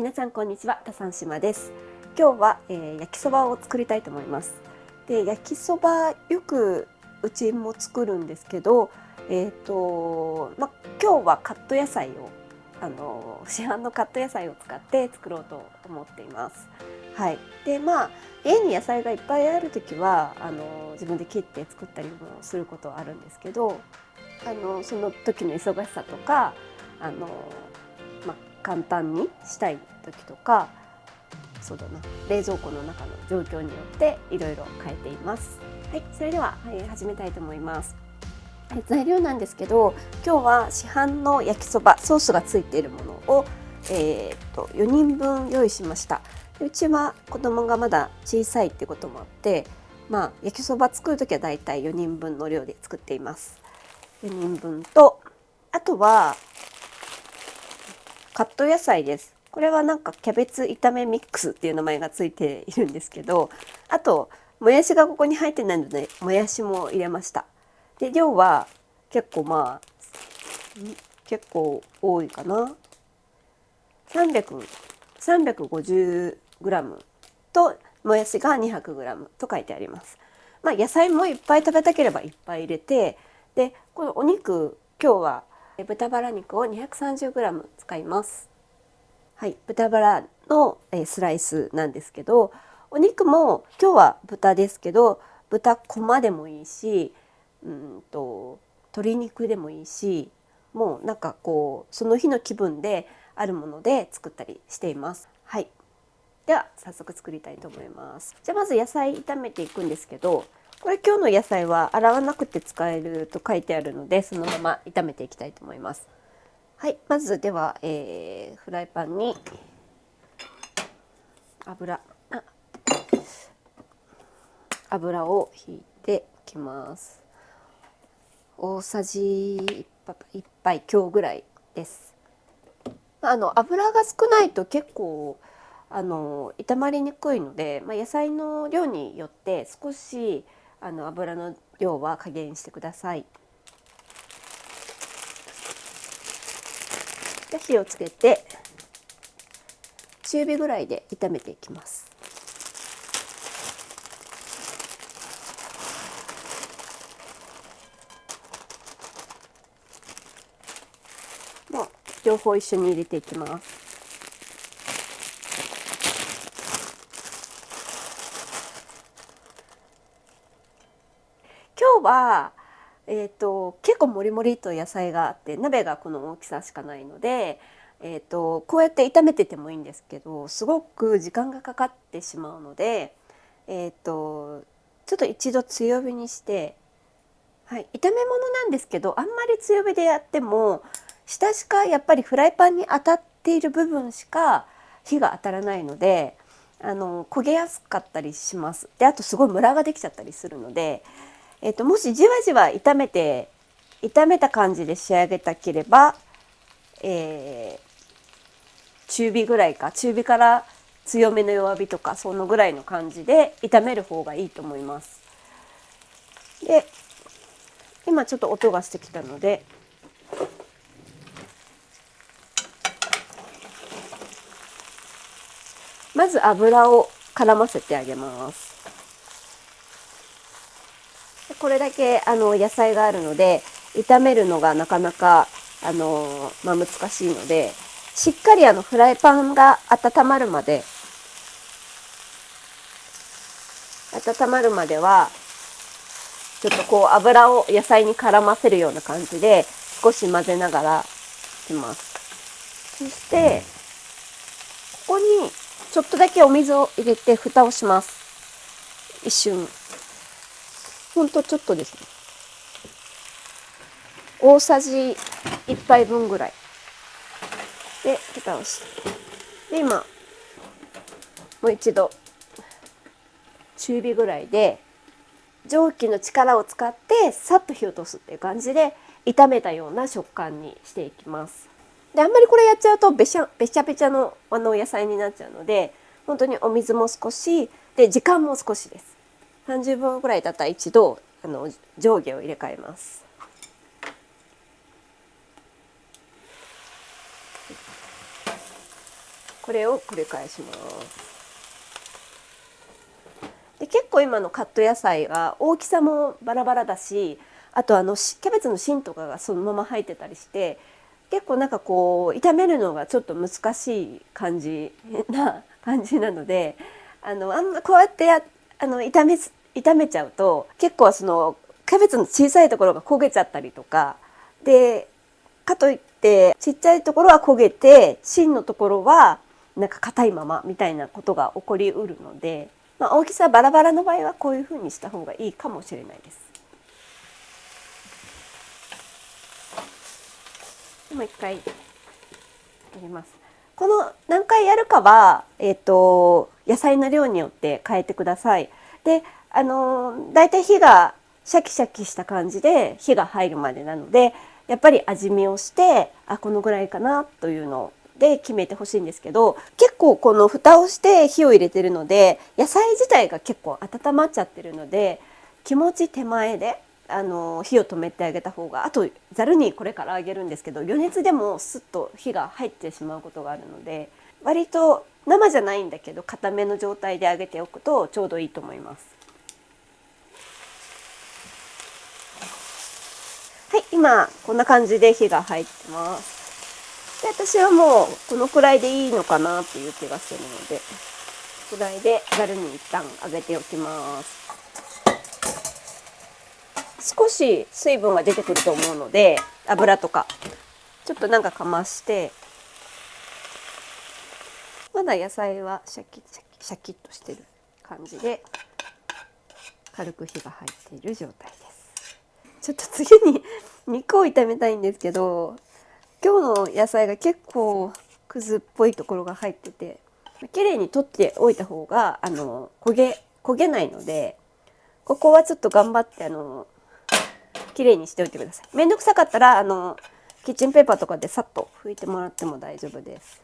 皆さんこんにちは、田山島です。今日は、焼きそばを作りたいと思います。で、焼きそばよくうちも作るんですけど、今日はカット野菜を市販のカット野菜を使って作ろうと思っています。はい。で、家に野菜がいっぱいある時は自分で切って作ったりもすることはあるんですけど、その時の忙しさとか簡単にしたい時とか、そうだな、冷蔵庫の中の状況によっていろいろ変えています。はい、それでは、始めたいと思います。材料なんですけど、今日は市販の焼きそばソースがついているものを、4人分用意しました。うちは子供がまだ小さいってこともあって、焼きそば作る時はだいたい4人分の量で作っています。4人分と、あとはカット野菜です。これはなんかキャベツ炒めミックスっていう名前がついているんですけど、あともやしがここに入ってないのでもやしも入れました。で、量は結構多いかな。350g ともやしが 200g と書いてあります。野菜もいっぱい食べたければいっぱい入れて、でこのお肉、今日は豚バラ肉を 230g 使います。はい、豚バラのスライスなんですけど、お肉も今日は豚ですけど、豚こまでもいいし、鶏肉でもいいし、もうなんかこうその日の気分であるもので作ったりしています。はい。では早速作りたいと思います。じゃあまず野菜炒めていくんですけど、これ今日の野菜は洗わなくて使えると書いてあるので、そのまま炒めていきたいと思います。はい、まずでは、フライパンに油をひいていきます。大さじ1杯強ぐらいです。油が少ないと結構炒まりにくいので、野菜の量によって少し油の量は加減してください。で、火をつけて中火ぐらいで炒めていきます。もう両方一緒に入れていきます。今日は結構もりもりと野菜があって、鍋がこの大きさしかないので、こうやって炒めててもいいんですけど、すごく時間がかかってしまうので、ちょっと一度強火にして、はい、炒め物なんですけど、あんまり強火でやっても下しかやっぱりフライパンに当たっている部分しか火が当たらないので、焦げやすかったりします。で、あとすごいムラができちゃったりするので、もしじわじわ炒めた感じで仕上げたければ、中火から強めの弱火とか、そのぐらいの感じで炒める方がいいと思います。で、今ちょっと音がしてきたので、まず油を絡ませてあげます。これだけ野菜があるので炒めるのがなかなか難しいので、しっかりフライパンが温まるまではちょっとこう油を野菜に絡ませるような感じで少し混ぜながらします。そしてここにちょっとだけお水を入れて蓋をします。一瞬、ほんとちょっとですね。大さじ1杯分ぐらいで蓋をして、で今もう一度中火ぐらいで蒸気の力を使ってさっと火を通すっていう感じで炒めたような食感にしていきます。で、あんまりこれやっちゃうとべちゃべちゃの野菜になっちゃうので、本当にお水も少しで時間も少しです。30分ぐらいだったら一度上下を入れ替えます。これを繰り返します。で結構今のカット野菜は大きさもバラバラだし、あとキャベツの芯とかがそのまま入ってたりして、結構なんかこう炒めるのがちょっと難しい感じなので、あんまこうやって炒めちゃうと結構そのキャベツの小さいところが焦げちゃったりとかで、かといってちっちゃいところは焦げて芯のところはなんか硬いままみたいなことが起こりうるので、大きさバラバラの場合はこういうふうにした方がいいかもしれないです。もう一回やります。この何回やるかは、野菜の量によって変えてください。で、だいたい火がシャキシャキした感じで火が入るまでなので、やっぱり味見をしてこのぐらいかなというので決めてほしいんですけど、結構この蓋をして火を入れてるので野菜自体が結構温まっちゃってるので、気持ち手前で火を止めてあげた方が、あとざるにこれから揚げるんですけど、余熱でもスッと火が入ってしまうことがあるので、割と生じゃないんだけど固めの状態で揚げておくとちょうどいいと思います。はい、今こんな感じで火が入ってます。で、私はもうこのくらいでいいのかなっていう気がするので、このくらいでざるに一旦揚げておきます。少し水分が出てくると思うので、油とかちょっとなんかかまして、まだ野菜はシャキシャキッとしてる感じで軽く火が入っている状態です。ちょっと次に肉を炒めたいんですけど、今日の野菜が結構くずっぽいところが入ってて、綺麗に取っておいた方が焦げないので、ここはちょっと頑張って綺麗にしておいてください。めんどくさかったらキッチンペーパーとかでさっと拭いてもらっても大丈夫です。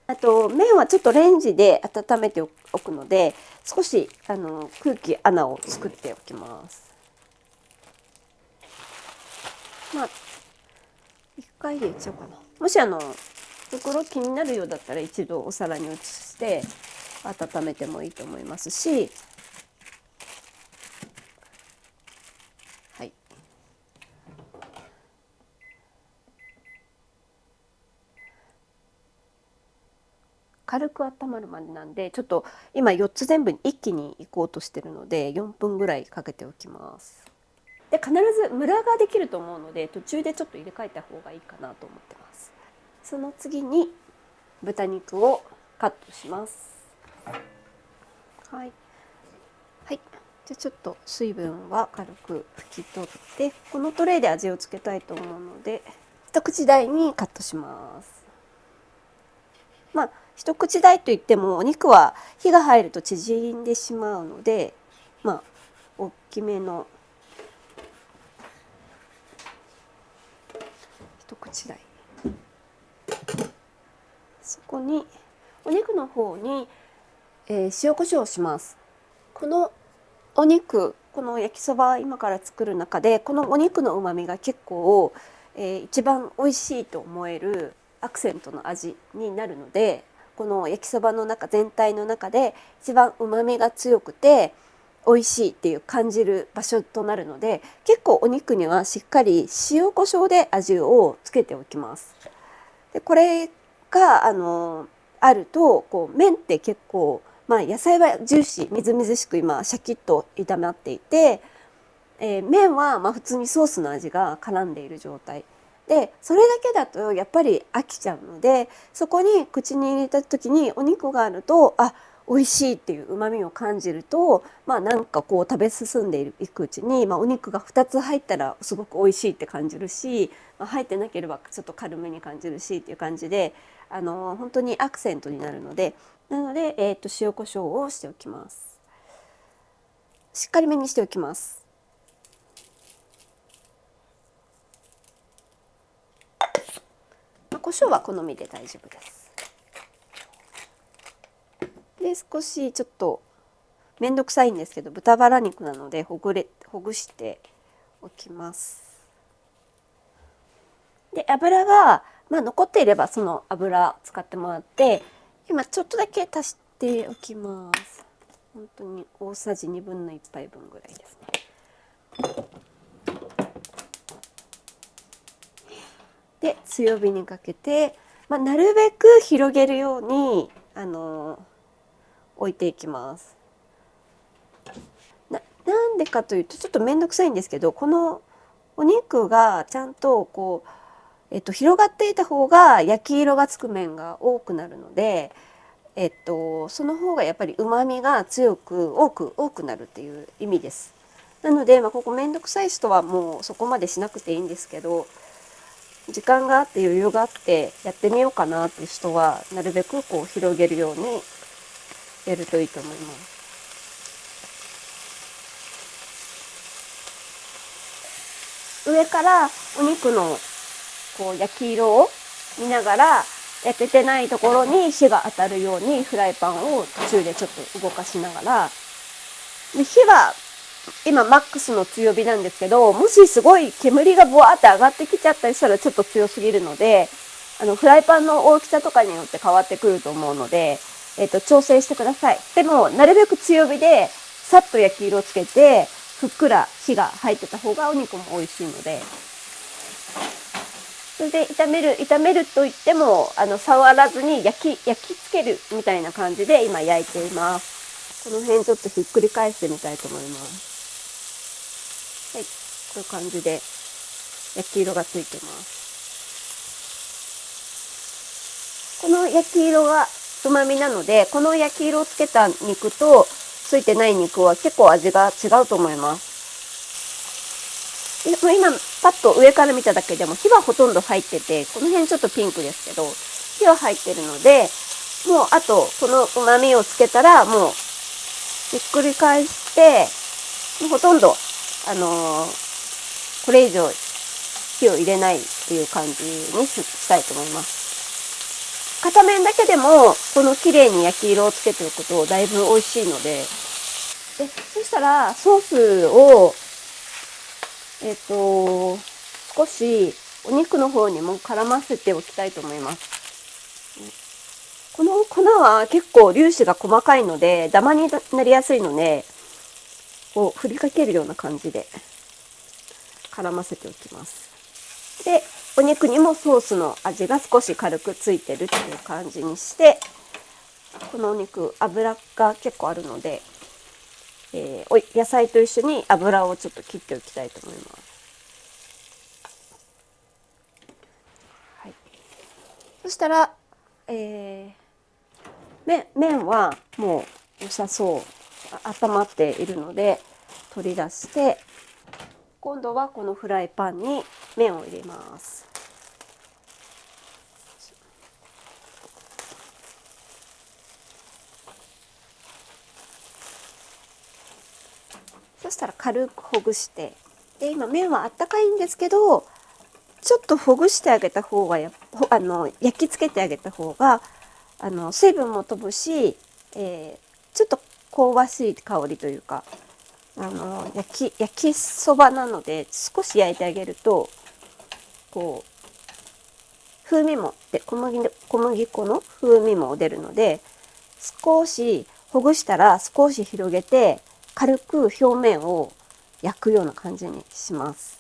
あと麺はちょっとレンジで温めておくので、少し空気穴を作っておきます。一回でいっちゃおうかな。もし袋気になるようだったら一度お皿に移して温めてもいいと思いますし、はい。軽く温まるまでなんで、ちょっと今4つ全部一気にいこうとしてるので4分ぐらいかけておきます。で、必ずムラができると思うので途中でちょっと入れ替えた方がいいかなと思ってます。その次に豚肉をカットします。はい、はい、じゃちょっと水分は軽く拭き取って、このトレイで味をつけたいと思うので一口大にカットします。一口大といってもお肉は火が入ると縮んでしまうので、大きめの一口大。そこにお肉の方に、塩コショウをします。このお肉、この焼きそば今から作る中でこのお肉の旨味が結構、一番美味しいと思えるアクセントの味になるので、この焼きそばの中全体の中で一番旨味が強くて美味しいっていう感じる場所となるので、結構お肉にはしっかり塩コショウで味をつけておきます。でこれがあるとこう麺って結構、野菜はジューシーみずみずしく今シャキッと炒まっていて、麺は普通にソースの味が絡んでいる状態で、それだけだとやっぱり飽きちゃうので、そこに口に入れた時にお肉があると美味しいっていう旨味を感じると、なんかこう食べ進んでいくうちに、お肉が2つ入ったらすごく美味しいって感じるし、入ってなければちょっと軽めに感じるしっていう感じで、本当にアクセントになるので、塩コショウをしておきます。しっかりめにしておきます。胡椒は好みで大丈夫です。で、少しちょっとめんどくさいんですけど、豚バラ肉なのでほぐしておきます。で、油がまあ残っていればその油使ってもらって、今ちょっとだけ足しておきます。本当に大さじ1/2杯分ぐらいですね。で強火にかけて、まあ、なるべく広げるように置いていきます。なんでかというとちょっと面倒くさいんですけど、このお肉がちゃんとこう、広がっていた方が焼き色がつく面が多くなるので、その方がやっぱり旨味が強く多くなるっていう意味です。なので、まあ、ここ面倒くさい人はもうそこまでしなくていいんですけど、時間があって余裕があってやってみようかなっていう人はなるべくこう広げるようにやるといいと思います。上からお肉のこう焼き色を見ながら、焼けてないところに火が当たるようにフライパンを途中でちょっと動かしながら、で火は今マックスの強火なんですけど、もしすごい煙がブワーって上がってきちゃったりしたらちょっと強すぎるので、フライパンの大きさとかによって変わってくると思うので、調整してください。でもなるべく強火でさっと焼き色をつけて、ふっくら火が入ってた方がお肉も美味しいので。それで炒めるといっても触らずに焼きつけるみたいな感じで今焼いています。この辺ちょっとひっくり返してみたいと思います。はい、こういう感じで焼き色がついてます。この焼き色が旨味なので、この焼き色をつけた肉とついてない肉は結構味が違うと思います。で今パッと上から見ただけでも火はほとんど入ってて、この辺ちょっとピンクですけど火は入ってるので、もうあとこの旨味をつけたらもうひっくり返して、ほとんどこれ以上火を入れないっていう感じにしたいと思います。片面だけでもこの綺麗に焼き色をつけておくとだいぶ美味しいので、そしたらソースを少しお肉の方にも絡ませておきたいと思います。この粉は結構粒子が細かいのでダマになりやすいので、こう振りかけるような感じで絡ませておきます。で、お肉にもソースの味が少し軽くついてるっていう感じにして、このお肉油が結構あるので、野菜と一緒に油をちょっと切っておきたいと思います。はい、そしたら、麺はもう良さそう温まっているので取り出して、今度はこのフライパンに麺を入れます。そしたら軽くほぐして、で今麺はあったかいんですけど、ちょっとほぐしてあげた方が焼き付けてあげた方が水分も飛ぶし、ちょっと香ばしい香りというか、焼きそばなので少し焼いてあげるとこう風味もで小麦粉の風味も出るので、少しほぐしたら少し広げて軽く表面を焼くような感じにします。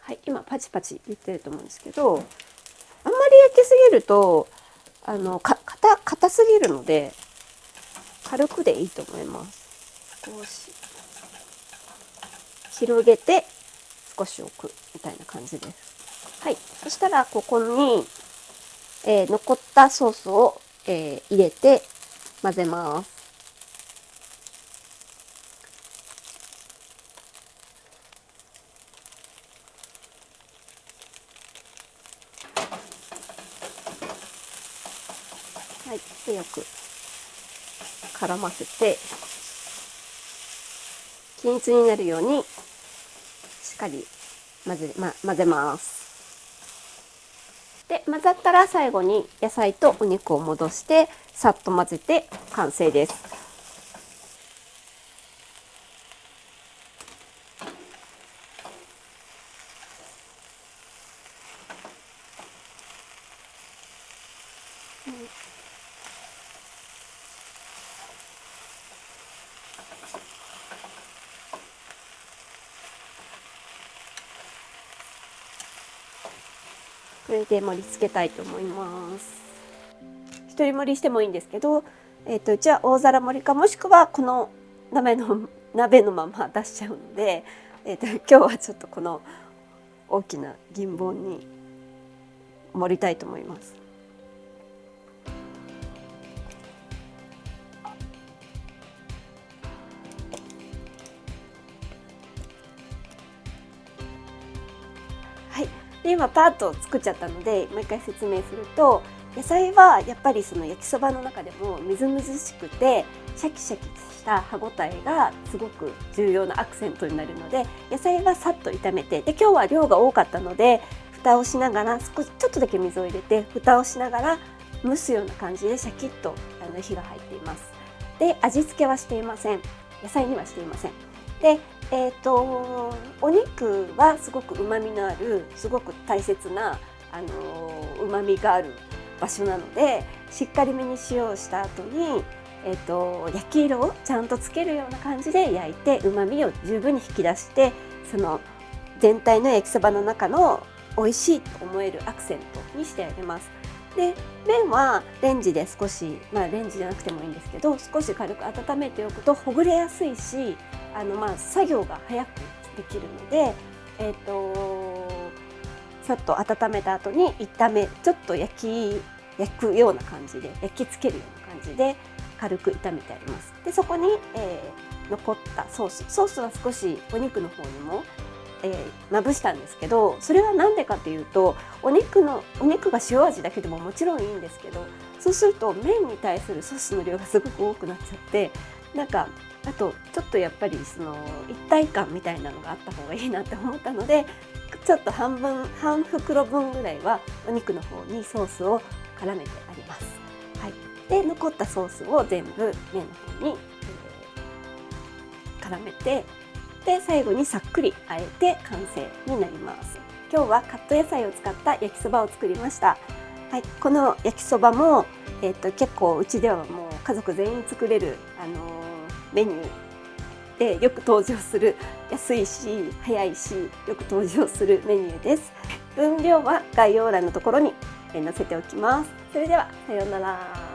はい、今パチパチ言ってると思うんですけど、あんまり焼きすぎると硬すぎるので軽くでいいと思います。少し広げて少し置くみたいな感じです。はい、そしたらここに、残ったソースを、入れて混ぜます。はい、でよく絡ませて均一になるようにしっかり混ぜます。で混ざったら最後に野菜とお肉を戻してさっと混ぜて完成です。これで盛り付けたいと思います。一人盛りしてもいいんですけど、うちは大皿盛りか、もしくはこの鍋のまま出しちゃうので、今日はちょっとこの大きな銀盆に盛りたいと思います。はい、で今パーッと作っちゃったのでもう一回説明すると、野菜はやっぱりその焼きそばの中でもみずみずしくてシャキシャキした歯ごたえがすごく重要なアクセントになるので、野菜はさっと炒めて、で今日は量が多かったので蓋をしながらちょっとだけ水を入れて蓋をしながら蒸すような感じでシャキッと火が入っています。で味付けはしていません。野菜にはしていません。でお肉はすごく旨味のある、すごく大切な旨味がある場所なので、しっかりめに塩をした後に、焼き色をちゃんとつけるような感じで焼いて、旨味を十分に引き出して、その全体の焼きそばの中の美味しいと思えるアクセントにしてあげます。で麺はレンジで少し、レンジじゃなくてもいいんですけど、少し軽く温めておくとほぐれやすいし、作業が早くできるので、さっと温めた後にちょっと焼くような感じで、焼き付けるような感じで軽く炒めてあります。でそこに、残ったソースは少しお肉の方にも、まぶしたんですけど、それは何でかというと、お肉が塩味だけでももちろんいいんですけど、そうすると麺に対するソースの量がすごく多くなっちゃって、あとちょっとやっぱりその一体感みたいなのがあった方がいいなって思ったので、ちょっと半袋分ぐらいはお肉の方にソースを絡めてあります。はい、で残ったソースを全部麺の方に、絡めて、で最後にさっくり和えて完成になります。今日はカット野菜を使った焼きそばを作りました。はい、この焼きそばも、結構うちではもう家族全員作れる、メニューでよく登場する、安いし早いしよく登場するメニューです。分量は概要欄のところに載せておきます。それではさようなら。